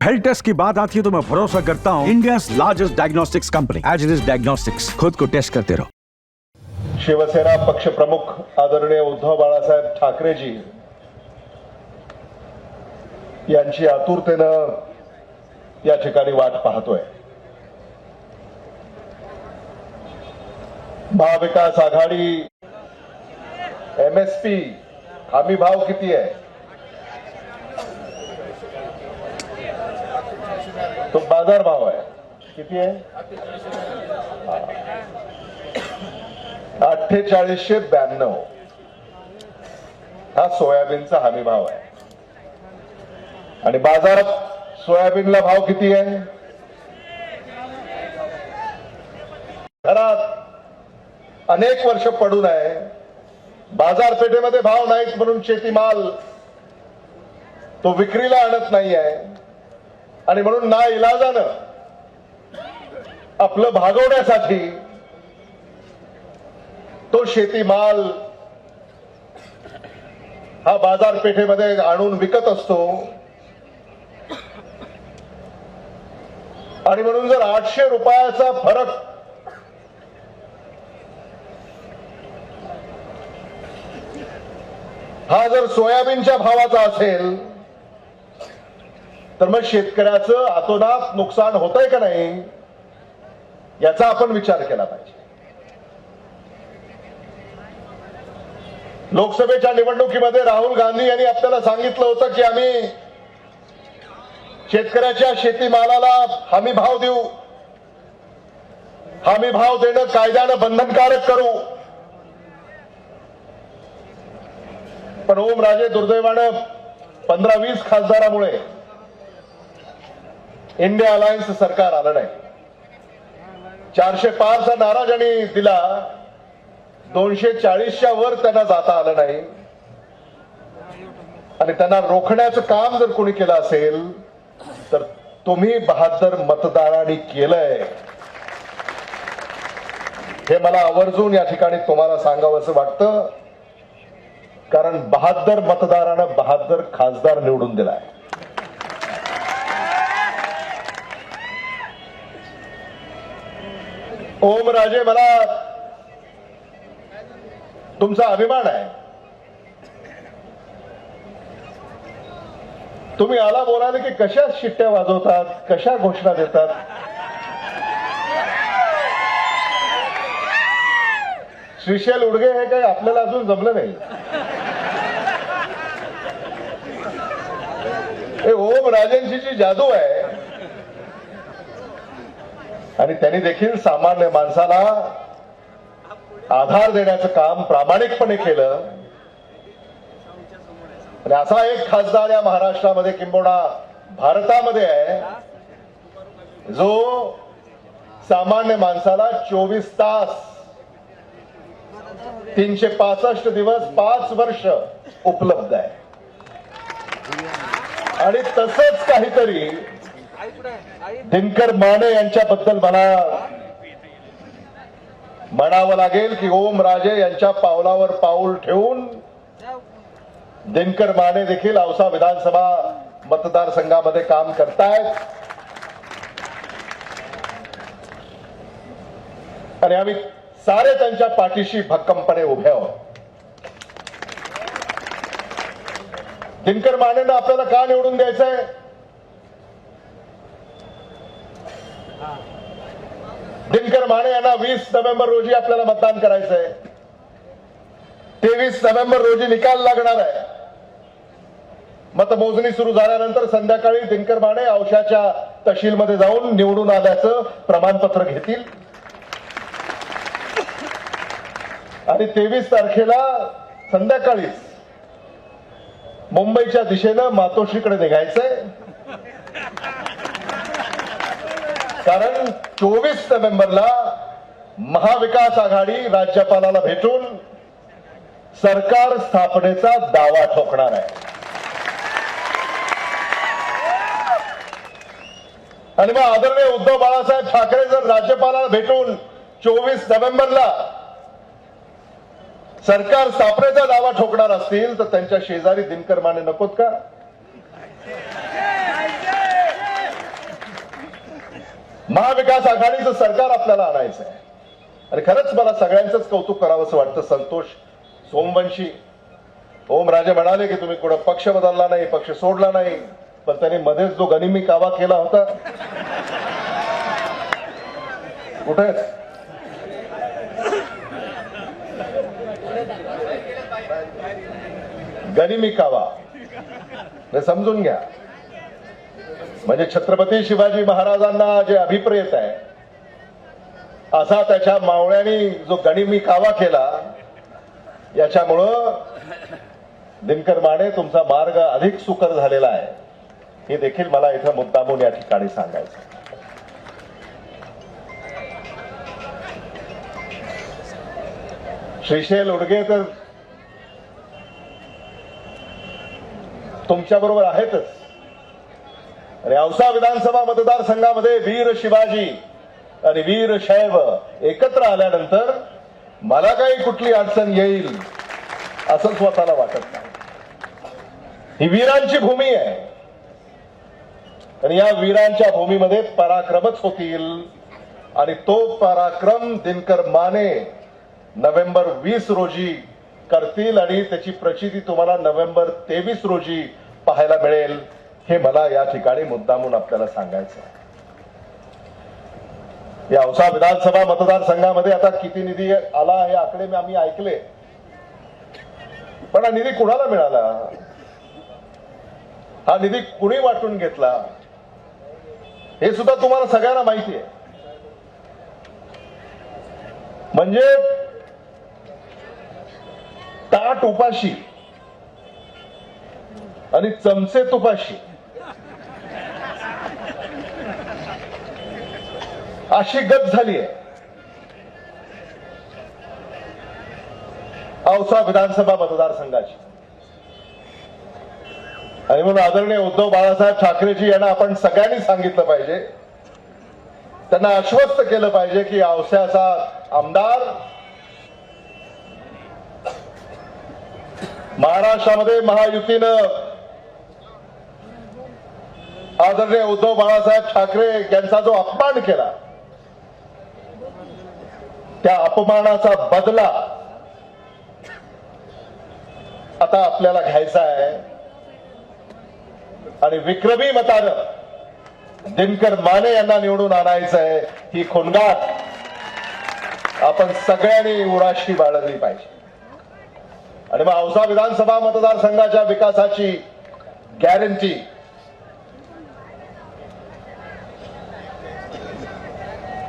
Health taste की बात आती है तो मैं भरोसा करता हूँ इंडिया लार्जेस्ट डायग्नोस्टिक्स कंपनी एजिस डायग्नोस्टिक्स। खुद को टेस्ट करते रहो। शिवसेना पक्ष प्रमुख आदरणीय उद्धव बाळासाहेब ठाकरेजी यांची आतुरतेनं या ठिकाणी वाट पाहतोय। महाविकास आघाडी एमएसपी हमी भाव किती आहे तो बाजार भाव आहे किती आहे 4892 हा सोयाबीनचा हमी भाव आहे आणि बाजारात सोयाबीनला भाव किती आहे घरात अनेक वर्ष पडून आहे बाजारपेठेमध्ये भाव नाहीत म्हणून शेतीमाल तो विक्रीला आणत नाही आहे आणि म्हणून ना इलाजानं आपलं भागवण्यासाठी तो शेतीमाल हा बाजारपेठेमध्ये आणून विकत असतो आणि म्हणून जर 800 रुपयाचा फरक हा जर सोयाबीनच्या भावाचा असेल तर मग शेतकऱ्याचं आतोनात नुकसान होतंय का नाही याचा आपण विचार केला पाहिजे। लोकसभेच्या निवडणुकीमध्ये राहुल गांधी यांनी आपल्याला सांगितलं होतं की आम्ही शेतकऱ्याच्या शेतीमालाला हमी भाव देऊ, हमी भाव देणं कायद्यानं बंधनकारक करू। पण ओमराजे दुर्दैवानं 15-20 खासदारामुळे इंडिया अलायन्स सरकार आलं नाही। 400 पारचा नारा ज्यांनी दिला 240च्या वर त्यांना जाता आलं नाही आणि त्यांना रोखण्याचं काम जर कोणी केलं असेल तर तुम्ही बहादर मतदारांनी केलंय हे मला आवर्जून या ठिकाणी तुम्हाला सांगावंसं वाटतं, कारण बहादर मतदारानं बहादर खासदार निवडून दिलाय। ओमराजे मला तुमचा अभिमान आहे, तुम्ही आला बोलाले की कशा शिट्ट्या वाजवतात, कशा घोषणा देतात। श्रीशैल उडगे हे काही आपल्याला अजून जमलं नाही। हे ओमराजेंची जी जादू आहे आणि त्यांनी देखील सामान्य माणसाला आधार देण्याचं काम प्रामाणिकपणे केलं आणि असा एक खासदार या महाराष्ट्रामध्ये किंबहुना भारतामध्ये आहे जो सामान्य माणसाला 24 तास 365 दिवस 5 वर्ष उपलब्ध आहे। आणि तसंच काहीतरी दिनकर माने यांच्याबद्दल मला म्हणावं लागेल की ओमराजे यांच्या पावलावर पाऊल ठेवून दिनकर माने देखील औसा विधानसभा मतदारसंघामध्ये काम करतायत आणि आम्ही सारे त्यांच्या पाठीशी भक्कमपणे उभे आहोत। दिनकर मानेंना आपल्याला का निवडून द्यायचंय? दिनकर माने यांना 20 नोव्हेंबर रोजी आपल्याला मतदान करायचंय। 23 नोव्हेंबर रोजी निकाल लागणार आहे। मतमोजणी सुरू झाल्यानंतर संध्याकाळी दिनकर माने औशाच्या तहसीलमध्ये जाऊन निवडून आल्याचं प्रमाणपत्र घेतील आणि 23 तारखेला संध्याकाळीच मुंबईच्या दिशेनं मातोश्रीकडे निघायचंय, कारण 24 नोव्हेंबरला महाविकास आघाडी राज्यपालाला भेटून सरकार स्थापनेचा दावा ठोकणार आहे। आणि मग आदरणीय उद्धव बाळासाहेब ठाकरे जर राज्यपालाला भेटून 24 नोव्हेंबरला सरकार स्थापनेचा दावा ठोकणार असतील तर त्यांच्या शेजारी दिनकर माने नकोत का? महाविकास आघाडीचं सरकार आपल्याला आणायचं आहे. आणि खरंच मला सगळ्यांचंच कौतुक करावंसं वाटतं. संतोष सोमवंशी, ओमराजे म्हणाले की तुम्ही कुठं पक्ष बदलला नाही, पक्ष सोडला नाही, पण त्यांनी मध्येच जो गनिमी कावा केला होता कुठे गनिमी कावा हे समजून घ्या. म्हणजे छत्रपती शिवाजी महाराजांना जे अभिप्रेत आहे असा त्याच्या मावळ्यांनी जो गनिमी कावा केला, याच्यामुळं दिनकर माने तुमचा मार्ग अधिक सुकर झालेला आहे. हे देखील मला इथं मुद्दामून या ठिकाणी सांगायचं. श्रीशैल उडगे तर तुमच्या बरोबर आहेतच. आणि औसा विधानसभा मतदारसंघामध्ये वीर शिवाजी आणि वीर शैव एकत्र आल्यानंतर मला काही कुठली अडचण येईल असं स्वतःला वाटत नाही. ही वीरांची भूमी आहे आणि या वीरांच्या भूमीमध्ये पराक्रमच होतील. आणि तो पराक्रम दिनकर माने नोव्हेंबर 20 रोजी करतील आणि त्याची प्रचिती तुम्हाला नोव्हेंबर 23 रोजी पाहायला मिळेल. हे मला या ठिकाणी मुद्दामून आपल्याला सांगायचं आहे. या औसा विधानसभा मतदारसंघामध्ये आता किती निधी आला हे आकडे आम्ही ऐकले, पण हा निधी कुणाला मिळाला, हा निधी कुणी वाटून घेतला हे सुद्धा तुम्हाला सगळ्यांना माहिती आहे. म्हणजे ताट उपाशी आणि चमचे तुपाशी अशी गत झाली आहे औसा विधानसभा मतदारसंघाची. आणि म्हणून आदरणीय उद्धव बाळासाहेब ठाकरेजी यांना आपण सगळ्यांनी सांगितलं पाहिजे, त्यांना आश्वस्त केलं पाहिजे की औस्याचा आमदार महाराष्ट्रामध्ये महायुतीनं आदरणीय उद्धव बाळासाहेब ठाकरे यांचा जो अपमान केला, त्या अपमानाचा बदला आता आपल्याला घ्यायचा आहे. आणि विक्रमी मतानं दिनकर माने यांना निवडून आणायचं आहे. ही खुणगाट आपण सगळ्यांनी उराशी बाळगली पाहिजे. आणि मग औसा विधानसभा मतदारसंघाच्या विकासाची गॅरंटी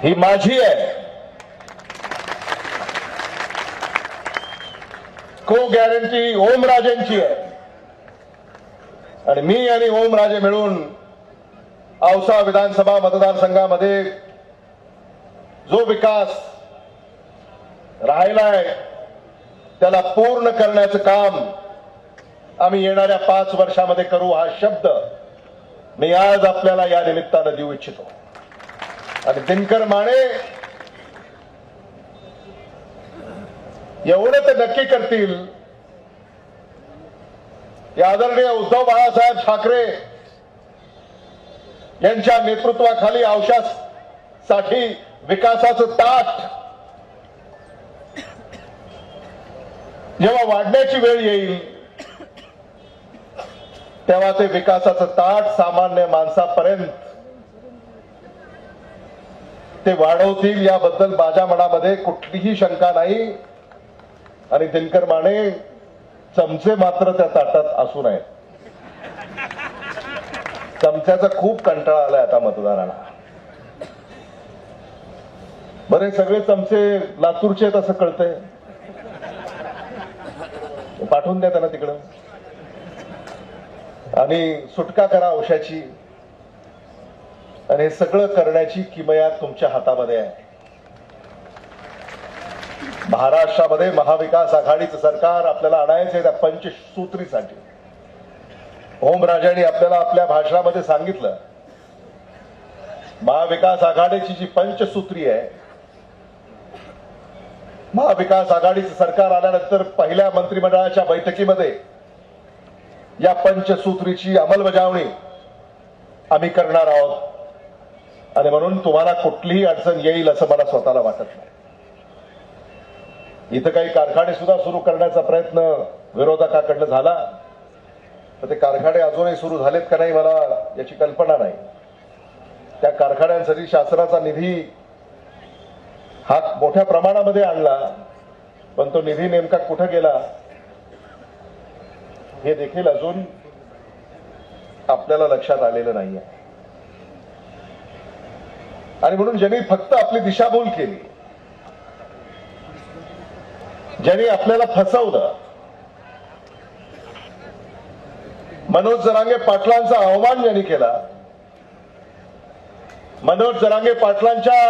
ही माझी आहे. को गॅरंटी ओमराजेंची आहे. आणि मी आणि ओमराजे मिळून औसा विधानसभा मतदारसंघामध्ये जो विकास राहिलाय त्याला पूर्ण करण्याचं काम आम्ही येणाऱ्या 5 वर्षामध्ये करू, हा शब्द मी आज आपल्याला या निमित्तानं देऊ इच्छितो. आणि दिनकर माने एवढं ते नक्की करतील की आदरणीय उद्धव बाळासाहेब ठाकरे यांच्या नेतृत्वाखाली औषधासाठी विकासाचं ताट जेव्हा वाढण्याची वेळ येईल तेव्हा ते विकासाचं ताट सामान्य माणसापर्यंत ते वाढवतील याबद्दल माझ्या मनामध्ये कुठलीही शंका नाही. आणि दिनकर माने चमचे मात्र त्या ताटात असू नयेत. चमच्याचा खूप कंटाळा आलाय आता मतदारांना. बरे सगळे चमचे लातूरचे आहेत असं कळतंय, पाठवून द्या त्यांना तिकडं आणि सुटका करा औषधाची. आणि हे सगळं करण्याची किमया तुमच्या हातामध्ये आहे. महाराष्ट्रामध्ये महाविकास आघाडीचं सरकार आपल्याला आणायचं आहे त्या पंचसूत्रीसाठी. ओमराजांनी आपल्याला आपल्या भाषणामध्ये सांगितलं, महाविकास आघाडीची जी पंचसूत्री आहे, महाविकास आघाडीचं सरकार आल्यानंतर पहिल्या मंत्रिमंडळाच्या बैठकीमध्ये या पंचसूत्रीची अंमलबजावणी आम्ही करणार आहोत. आणि म्हणून तुम्हाला कुठलीही अडचण येईल असं मला स्वतःला वाटत नाही. इथं काही कारखाने सुद्धा सुरू करण्याचा प्रयत्न विरोधकाकडनं झाला, तर ते कारखाने अजूनही सुरू झालेत का नाही मला याची कल्पना नाही. त्या कारखान्यांसाठी शासनाचा निधी हा मोठ्या प्रमाणामध्ये आणला, पण तो निधी नेमका कुठं गेला हे देखील अजून आपल्याला लक्षात आलेलं नाहीये. आणि म्हणून ज्यांनी फक्त आपली दिशाभूल केली, ज्यांनी आपल्याला फसवलं, मनोज जरांगे पाटलांचा अवमान ज्यांनी केला, मनोज जरांगे पाटलांच्या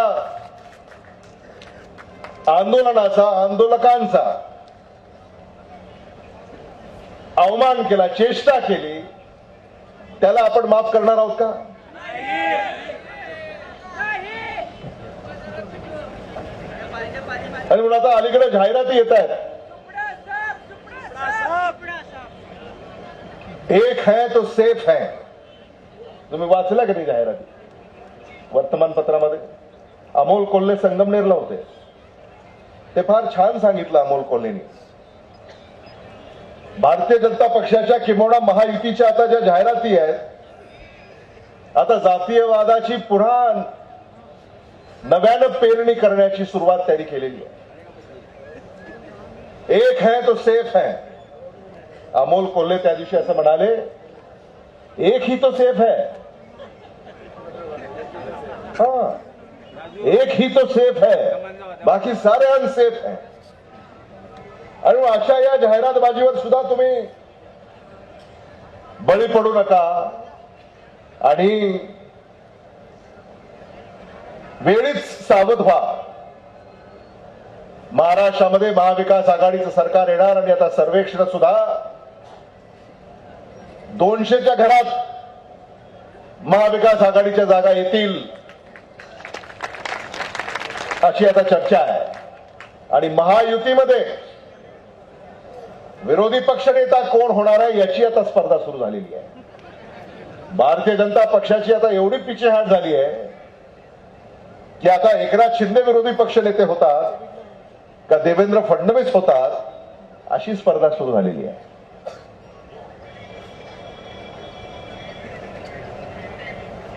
आंदोलनाचा, आंदोलकांचा अवमान केला, चेष्टा केली, त्याला आपण माफ करणार आहोत का? आणि म्हणून आता अलीकडे जाहिराती येत आहेत, एक है तो सेफ है. तुम्ही वाचला की नाही जाहिराती वर्तमानपत्रामध्ये? अमोल कोल्हे संगमनेरला होते, ते फार छान सांगितलं अमोल कोल्हेनी. भारतीय जनता पक्षाच्या किंबहुना महायुतीच्या आता ज्या जाहिराती आहेत, आता जातीयवादाची पुन्हा नव्यानं पेरणी करण्याची सुरुवात त्यांनी केलेली आहे. एक है तो सेफ है. अमोल कोल्हे त्या दिवशी असं म्हणाले, एक ही तो सेफ है. हाँ, एक ही तो सेफ है, बाकी सारे अनसेफ है. आणि अशा या जाहिरातबाजीवर सुद्धा तुम्ही बळी पडू नका आणि वेळीच सावध व्हा. महाराष्ट्रामध्ये महाविकास आघाडीचं सरकार येणार आणि आता सर्वेक्षण सुद्धा 200च्या घरात महाविकास आघाडीच्या जागा येतील अशी आता चर्चा आहे. आणि महायुतीमध्ये विरोधी पक्षनेता कोण होणार आहे याची आता स्पर्धा सुरू झालेली आहे. भारतीय जनता पक्षाची आता एवढी पिछेहाट झाली आहे की आता एकनाथ शिंदे विरोधी पक्षनेते होतात का देवेंद्र फडणवीस होतात अशी स्पर्धा सुरू झालेली आहे.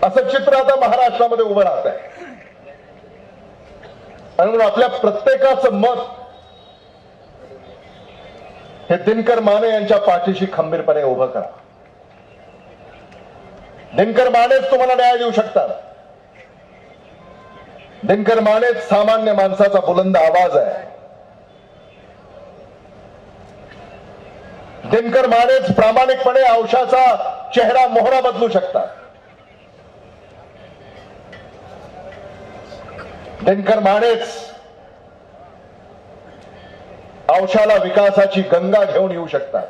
असं चित्र आता महाराष्ट्रामध्ये उभं राहत आहे. आणि म्हणून आपल्या प्रत्येकाचं मत हे दिनकर माने यांच्या पाठीशी खंबीरपणे उभं करा. दिनकर मानेच तुम्हाला न्याय देऊ शकतात. दिनकर मानेच सामान्य माणसाचा बुलंद आवाज आहे. दिनकर मानेच प्रामाणिकपणे औषधाचा चेहरा मोहरा बदलू शकतात. दिनकर मानेच औषधाला विकासाची गंगा घेऊन येऊ शकतात.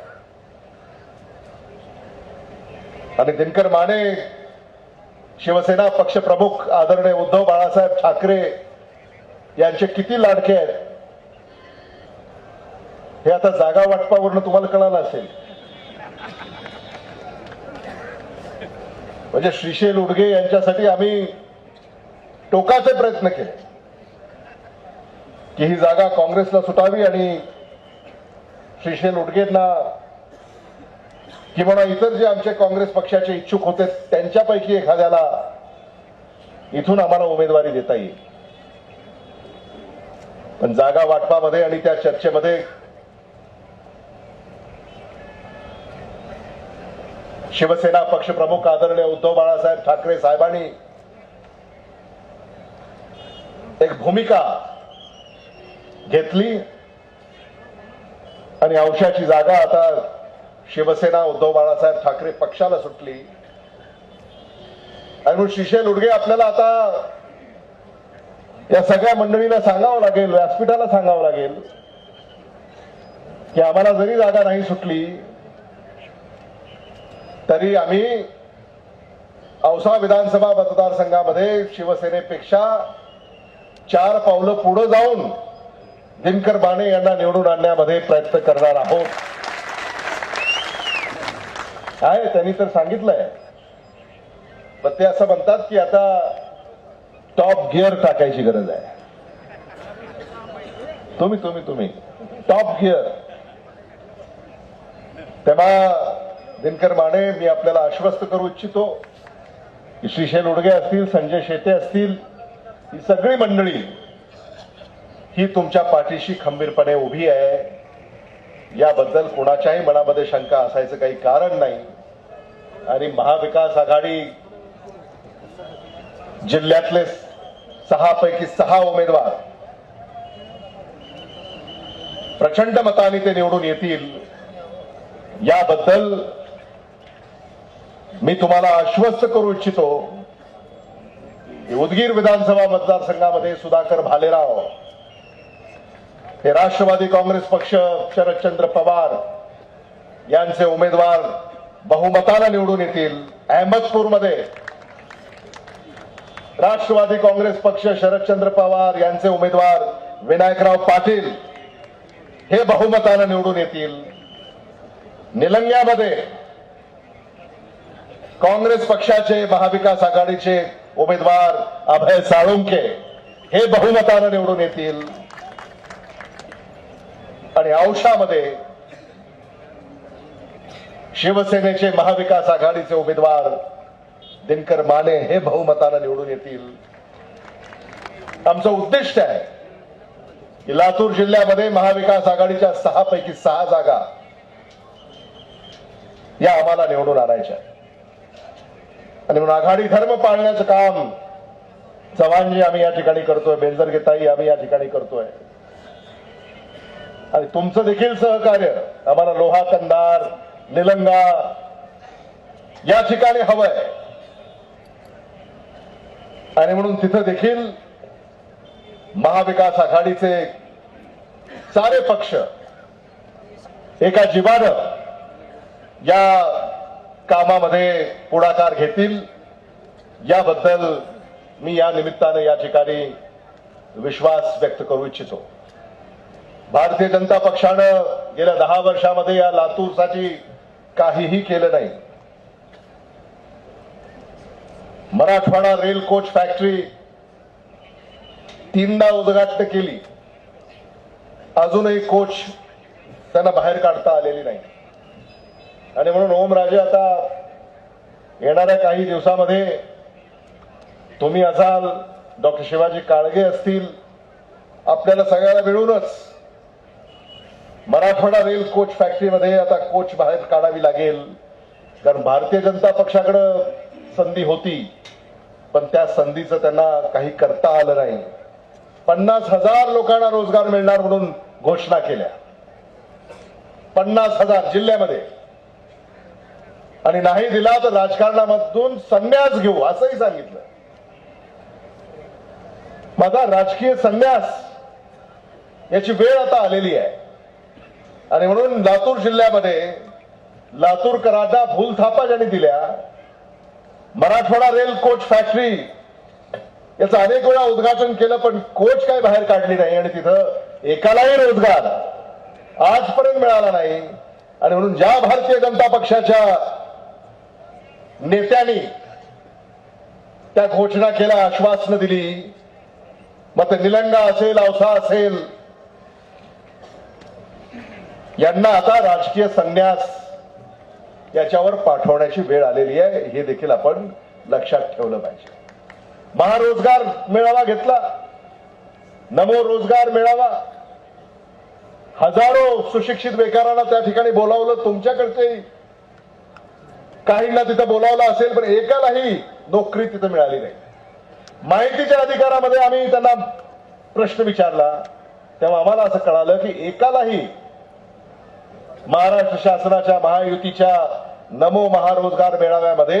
आणि दिनकर माने शिवसेना पक्षप्रमुख आदरणीय उद्धव बाळासाहेब ठाकरे यांचे किती लाडके आहेत हे आता जागा वाटपावरून तुम्हाला कळालं असेल. म्हणजे श्रीशैल उडगे यांच्यासाठी आम्ही टोकाचे प्रयत्न केले की ही जागा काँग्रेसला सुटावी आणि श्रीशैल उडगेंना किंवा इतर जे आमचे काँग्रेस पक्षाचे इच्छुक होते त्यांच्यापैकी एखाद्याला इथून आम्हाला उमेदवारी देता येईल. पण जागा वाटपामध्ये आणि त्या चर्चेमध्ये शिवसेना पक्षप्रमुख आदरणीय उद्धव बाळासाहेब ठाकरे साहेबांनी एक भूमिका घेतली आणि औषधाची जागा आता शिवसेना उद्धव बाळासाहेब ठाकरे पक्षाला सुटली. आणि म्हणून श्रीशैल उडगे आपल्याला आता या सगळ्या मंडळींना सांगावं लागेल, व्यासपीठाला सांगावं लागेल की आम्हाला जरी जागा नाही सुटली तरी आम्ही औसा विधानसभा मतदारसंघामध्ये शिवसेनेपेक्षा 4 पावलं पुढे जाऊन दिनकर माने यांना निवडून आणण्यामध्ये प्रयत्न करणार आहोत. आहे त्यांनी तर सांगितलंय. पण ते असं म्हणतात की आता टॉप गिअर टाकायची गरज आहे. तुम्ही टॉप गिअर. तेव्हा दिनकर माने, मी आपल्याला आश्वस्त करू इच्छितो की श्रीशैल उडगे असतील, संजय शेटे असतील, ही सगळी मंडळी ही तुमच्या पाठीशी खंबीरपणे उभी आहे. याबद्दल कोणाच्याही मनामध्ये शंका असायचं काही कारण नाही. आणि महाविकास आघाडी जिल्ह्यातले 6 पैकी 6 उमेदवार प्रचंड मताने ते निवडून येतील, याबद्दल मी तुम्हाला आश्वस्त करू इच्छितो. उदगीर विधानसभा मतदारसंघामध्ये सुधाकर भालेराव हे राष्ट्रवादी काँग्रेस पक्ष शरदचंद्र पवार यांचे उमेदवार बहुमताने निवडून येतील. अहमदपूरमध्ये राष्ट्रवादी काँग्रेस पक्ष शरदचंद्र पवार यांचे उमेदवार विनायकराव पाटील हे बहुमताने निवडून येतील. निलंग्यामध्ये काँग्रेस पक्षाचे महाविकास आघाडीचे उमेदवार अभय साळुंके हे बहुमताने निवडून येतील. आणि औशामध्ये शिवसेनेचे महाविकास आघाडीचे उमेदवार दिनकर माने हे बहुमताने निवडून येतील. आमचं उद्दिष्ट आहे की लातूर जिल्ह्यामध्ये महाविकास आघाडीच्या 6 पैकी 6 जागा या आम्हाला निवडून आणायच्या. आणि म्हणून आघाडी धर्म पाळण्याचं काम चव्हाणजी आम्ही या ठिकाणी करतोय, बेंजरगेताई आम्ही या ठिकाणी करतोय. आणि तुमचं देखील सहकार्य आम्हाला लोहा कंधार, निलंगा या ठिकाणी हवंय. आणि म्हणून तिथं देखील महाविकास आघाडीचे सारे पक्ष एका जीवानं या कामामध्ये पुढाकार घेतील, याबद्दल मी या निमित्ताने या ठिकाणी विश्वास व्यक्त करू इच्छितो. भारतीय जनता पक्षानं गेल्या 10 वर्षामध्ये या लातूरसाठी काहीही केलं नाही. मराठवाडा रेल कोच फॅक्टरी 3दा उद्घाटन केली, अजूनही कोच त्यांना बाहेर काढता आलेली नाही. आणि म्हणून ओमराजे, आता येणाऱ्या काही दिवसामध्ये तुम्ही असाल, डॉक्टर शिवाजी काळगे असतील, आपल्याला सगळ्याला मिळूनच मराठवाडा रेल कोच फॅक्टरीमध्ये आता कोच बाहेर काढावी लागेल. कारण भारतीय जनता पक्षाकडे संधी होती, पण त्या संधीचं त्यांना काही करता आलं नाही. 50,000 लोकांना रोजगार मिळणार म्हणून घोषणा केल्या, 50,000 जिल्ह्यामध्ये. आणि नाही दिला तर राजकारणामधून संन्यास घेऊ असंही सांगितलं. माझा राजकीय संन्यास याची वेळ आता आलेली आहे. आणि म्हणून लातूर जिल्ह्यामध्ये लातूरकरांना भूलथापा ज्यांनी दिल्या, मराठवाडा रेल कोच फॅक्टरी याचं अनेक वेळा उद्घाटन केलं, पण कोच काय बाहेर काढली नाही. आणि तिथं एकालाही रोजगार आजपर्यंत मिळाला नाही. आणि म्हणून ज्या भारतीय जनता पक्षाच्या नेत्यांनी त्या घोषणा केल्या, आश्वासनं दिली, मग ते निलंगा असेल, औसा असेल, यांना आता राजकीय संन्यास याच्यावर पाठवण्याची वेळ आलेली आहे. हे देखील आपण लक्षात ठेवलं पाहिजे. महारोजगार मेळावा घेतला, नमो रोजगार मेळावा, हजारो सुशिक्षित बेकारांना त्या ठिकाणी बोलावलं. तुमच्याकडचे काहींना तिथं बोलावलं असेल, पण एकालाही नोकरी तिथं मिळाली नाही. माहितीच्या अधिकारामध्ये आम्ही त्यांना प्रश्न विचारला, तेव्हा आम्हाला असं कळालं की एकालाही महाराष्ट्र शासनाच्या महायुतीच्या नमो महारोजगार मेळाव्यामध्ये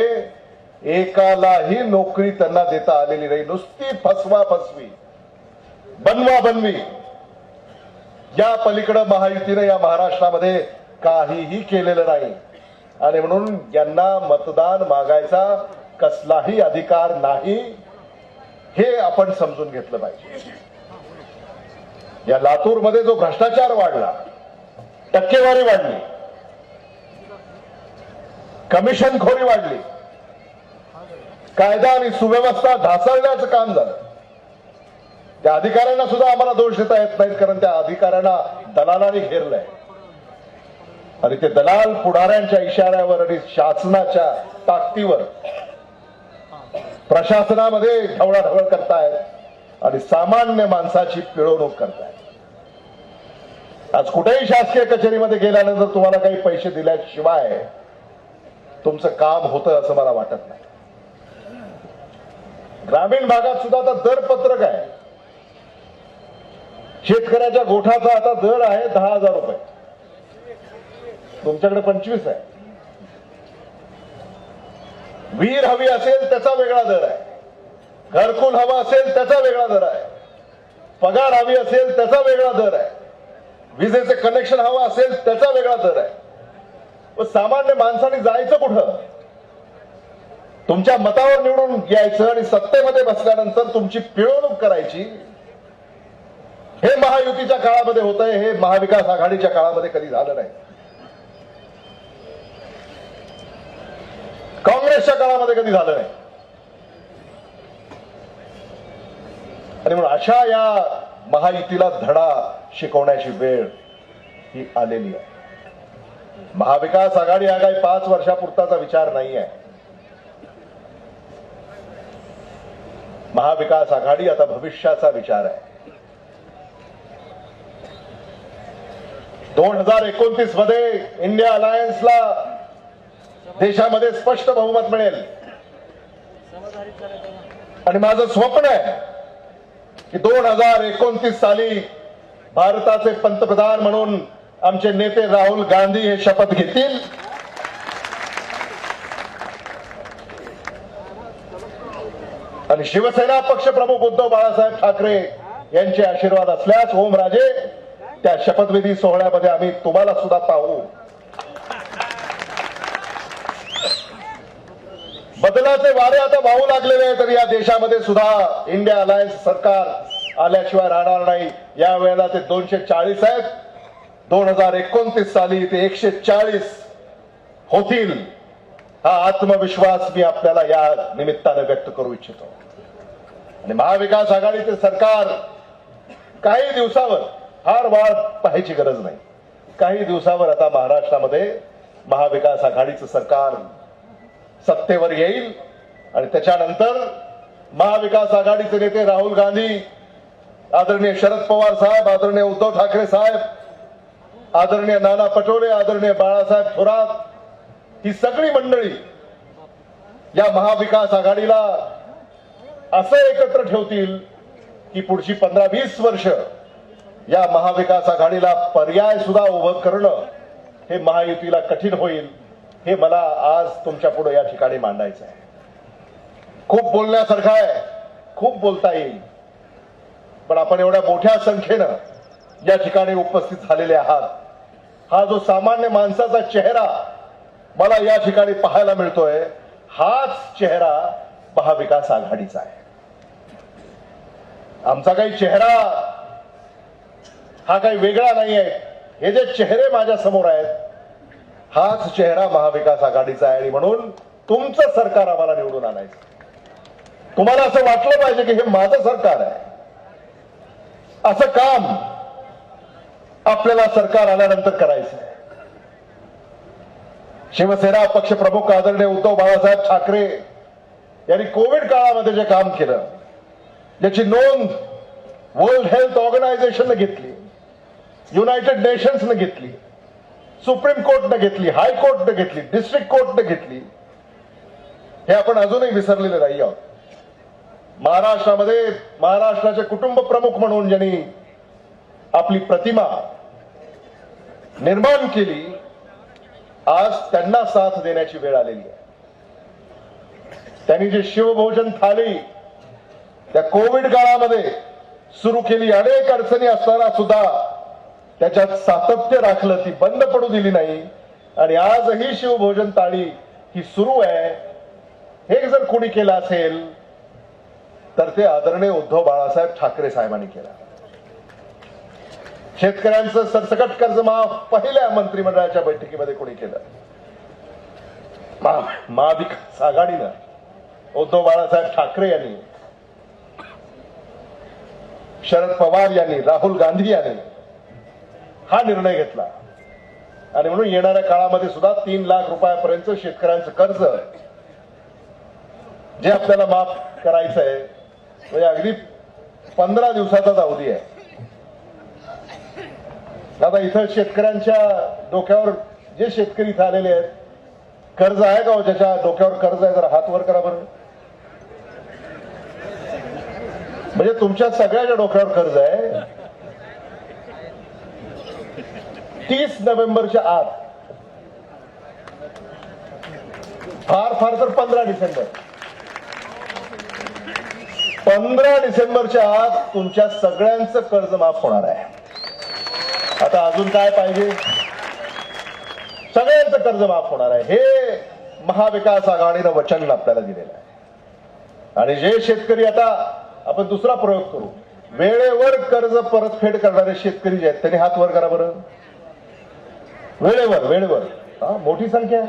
एकालाही नोकरी त्यांना देता आलेली नाही. नुसती फसवा फसवी, बनवा बनवी, या पलीकडे महायुतीनं या महाराष्ट्रामध्ये काहीही केलेलं नाही. आणि म्हणून यांना मतदान मागायचा कसलाही अधिकार नाही, हे आपण समजून घेतलं पाहिजे. या लातूरमध्ये जो भ्रष्टाचार वाढला, टक्केवारी वाढली, कमिशनखोरी वाढली, कायदा आणि सुव्यवस्था ढासळण्याचं काम झालं, त्या अधिकाऱ्यांना सुद्धा आम्हाला दोष देता येत नाहीत, कारण त्या अधिकाऱ्यांना दलालांनी घेरलंय आणि ते दलाल पुढाऱ्यांच्या इशाऱ्यावर आणि शासनाच्या ताकदीवर प्रशासनामध्ये ढवळाढवळ करतायत आणि सामान्य माणसाची पिळवणूक करतायत. आज कुठेही शासकीय कचेरीमध्ये गेल्यानंतर तुम्हाला काही पैसे दिल्याशिवाय तुमचं काम होतं असं मला वाटत नाही. ग्रामीण भागात सुद्धा आता दरपत्रक आहे. शेतकऱ्याच्या गोठाचा आता दर आहे 10,000 रुपये, तुमच्याकडे 25 आहे. विहीर हवी असेल त्याचा वेगळा दर आहे, घरकुल हवा असेल त्याचा वेगळा दर आहे, पगार हवी असेल त्याचा वेगळा दर आहे, विजेचे कनेक्शन हवं असेल त्याचा वेगळा दर आहे. व सामान्य माणसाने जायचं कुठं? तुमच्या मतावर निवडून यायचं आणि सत्तेमध्ये बसल्यानंतर तुमची पिळवणूक करायची. हे महायुतीच्या काळामध्ये होत आहे, हे महाविकास आघाडीच्या काळामध्ये कधी झालं नाही. काँग्रेसच्या काळामध्ये कधी झालं नाही. आणि म्हणून अशा या महायुतीला धडा शिकवण्याची वेळ ही आलेली आहे. महाविकास आघाडी हा काही 5 वर्षापुरताचा विचार नाही आहे. महाविकास आघाडी आता भविष्याचा विचार आहे. 2029 मध्ये इंडिया अलायन्सला देशामध्ये स्पष्ट बहुमत मिळेल आणि माझं स्वप्न आहे की 2029 साली भारताचे पंतप्रधान म्हणून आमचे नेते राहुल गांधी हे शपथ घेतील आणि शिवसेना पक्ष प्रमुख उद्धव बाळासाहेब ठाकरे यांचे आशीर्वाद असल्यास ओमराजे त्या शपथविधी सोहळ्यामध्ये आम्ही तुम्हाला सुद्धा पाहू. बदलाचे वारे आता वाहू लागलेले आहेत, तर या देशामध्ये सुद्धा इंडिया अलायन्स सरकार आल्याशिवाय राहणार नाही. या वेळेला ते 240 आहेत, 2029 साली ते 140 होतील. हा आत्मविश्वास मी आपल्याला या निमित्तानं व्यक्त करू इच्छितो. आणि महाविकास आघाडीचे सरकार काही दिवसावर, फार वाढ पाहायची गरज नाही, काही दिवसावर आता महाराष्ट्रामध्ये महाविकास आघाडीचं सरकार सत्तेवर येईल आणि त्याच्यानंतर महाविकास आघाडीचे नेते राहुल गांधी, आदरणीय शरद पवार साहेब, आदरणीय उद्धव ठाकरे साहेब, आदरणीय नाना पटोले, आदरणीय बाळासाहेब थोरात, ही सगळी मंडळी या महाविकास आघाडीला असं एकत्र ठेवतील की पुढची 15-20 वर्ष या महाविकास आघाडीला पर्याय सुद्धा उभं करणं हे महायुतीला कठीण होईल. हे मला आज तुमच्या पुढे या ठिकाणी मांडायचं आहे. खूप बोलण्यासारखं आहे, खूप बोलता येईल, पण आपण एवढ्या मोठ्या संख्येनं या ठिकाणी उपस्थित झालेले आहात. हा जो सामान्य माणसाचा चेहरा मला या ठिकाणी पाहायला मिळतोय, हाच चेहरा महाविकास आघाडीचा आहे. आमचा काही चेहरा हा काही वेगळा नाही आहे. हे जे चेहरे माझ्या समोर आहेत, हाच चेहरा महाविकास आघाडीचा आहे. आणि म्हणून तुमचं सरकार आम्हाला निवडून आणायचं. तुम्हाला असं वाटलं पाहिजे की हे माझं सरकार आहे. असं काम आपल्याला सरकार आल्यानंतर करायचं आहे. शिवसेना पक्षप्रमुख आदरणीय उद्धव बाळासाहेब ठाकरे यांनी कोविड काळामध्ये जे काम केलं, ज्याची नोंद वर्ल्ड हेल्थ ऑर्गनायझेशनने घेतली, युनायटेड नेशन्सने घेतली, सुप्रीम कोर्टने घेतली, हायकोर्टने घेतली, डिस्ट्रिक्ट कोर्टने घेतली, हे आपण अजूनही विसरलेले नाही आहोत. महाराष्ट्रामध्ये महाराष्ट्राचे कुटुंब प्रमुख म्हणून ज्यांनी आपली प्रतिमा निर्माण केली, आज त्यांना साथ देण्याची वेळ आलेली आहे. त्यांनी जे शिवभोजन थाळी त्या कोविड काळामध्ये सुरू केली, अनेक अडचणी असताना सुद्धा त्याच्यात सातत्य राखलं, ती बंद पडू दिली नाही. आणि आजही शिवभोजन थाळी ही सुरू आहे. हे जर कोणी केलं असेल तर ते आदरणीय उद्धव बाळासाहेब ठाकरे साहेबांनी केलं. शेतकऱ्यांचं सरसकट कर्ज माफ पहिल्या मंत्रिमंडळाच्या बैठकीमध्ये कोणी केलं? महाविकास आघाडीनं, उद्धव बाळासाहेब ठाकरे यांनी. शरद पवार यांनी, राहुल गांधी यांनी हा निर्णय घेतला आणि म्हणून येणाऱ्या काळामध्ये सुद्धा 3 लाख रुपयापर्यंत शेतकऱ्यांचं कर्ज जे आपल्याला माफ करायचं आहे, म्हणजे अगदी 15 दिवसाचाच अवधी आहे. आता इथं शेतकऱ्यांच्या डोक्यावर, जे शेतकरी इथं आलेले आहेत, कर्ज आहे का हो? ज्याच्या डोक्यावर कर्ज आहे जरा हात वर करा बरं. म्हणजे तुमच्या सगळ्याच्या डोक्यावर कर्ज आहे. 30 नोव्हेंबरच्या आत, फार तर 15 डिसेंबर, 15 डिसेंबरच्या आत तुमच्या सगळ्यांचं कर्ज माफ होणार आहे. आता अजून काय पाहिजे? सगळ्यांचं कर्ज माफ होणार आहे. हे महाविकास आघाडीनं वचन आपल्याला दिलेलं आहे. आणि जे शेतकरी, आता आपण दुसरा प्रयोग करू, वेळेवर कर्ज परतफेड करणारे शेतकरी जे आहेत त्यांनी हात वर करा बरं. वेळेवर हा मोठी संख्या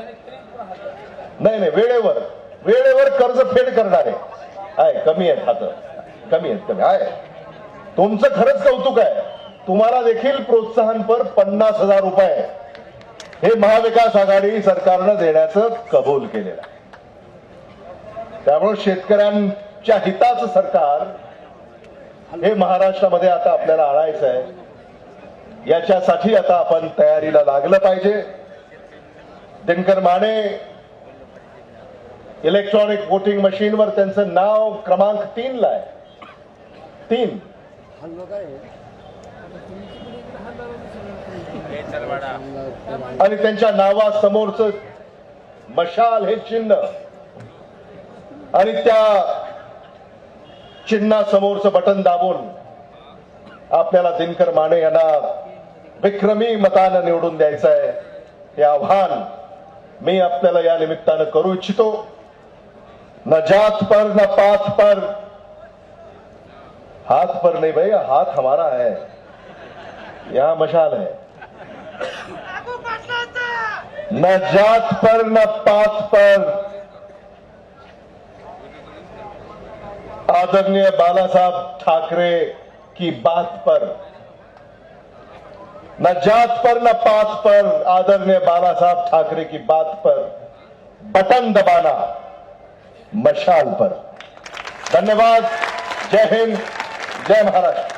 नाही, वेळेवर कर्ज फेड करणारे आहे. कमी आहेत हात, कमी आहे. तुमचं खरंच कौतुक आहे. तुम्हाला देखील प्रोत्साहनपर 50,000 रुपये हे महाविकास आघाडी सरकारनं देण्याचं कबूल केलेलं आहे. त्यामुळे शेतकऱ्यांच्या हिताचं सरकार हे महाराष्ट्रामध्ये आता आपल्याला आणायचं आहे. याच्यासाठी आता आपण तयारीला लागलं पाहिजे. दिनकर माने इलेक्ट्रॉनिक वोटिंग मशीनवर त्यांचं नाव क्रमांक 3 ला आहे. 3 आणि त्यांच्या नावासमोरचं मशाल हे चिन्ह आणि त्या चिन्हासमोरचं बटन दाबून आपल्याला दिनकर माने यांना विक्रमी मतानं निवडून द्यायचं आहे. हे आव्हान मी आपल्याला या निमित्तानं करू इच्छितो. न जात पर न पात पर, हाथ पर नहीं भाई, हाथ हमारा है, यहां मशाल है. न जात पर न पात पर, आदरणीय बालासाहब ठाकरे की बात पर. न जात पर न पात पर, आदरणीय बालासाहब ठाकरे की बात पर बटन दबाना मशाल पर. धन्यवाद. जय हिंद, जय महाराष्ट्र.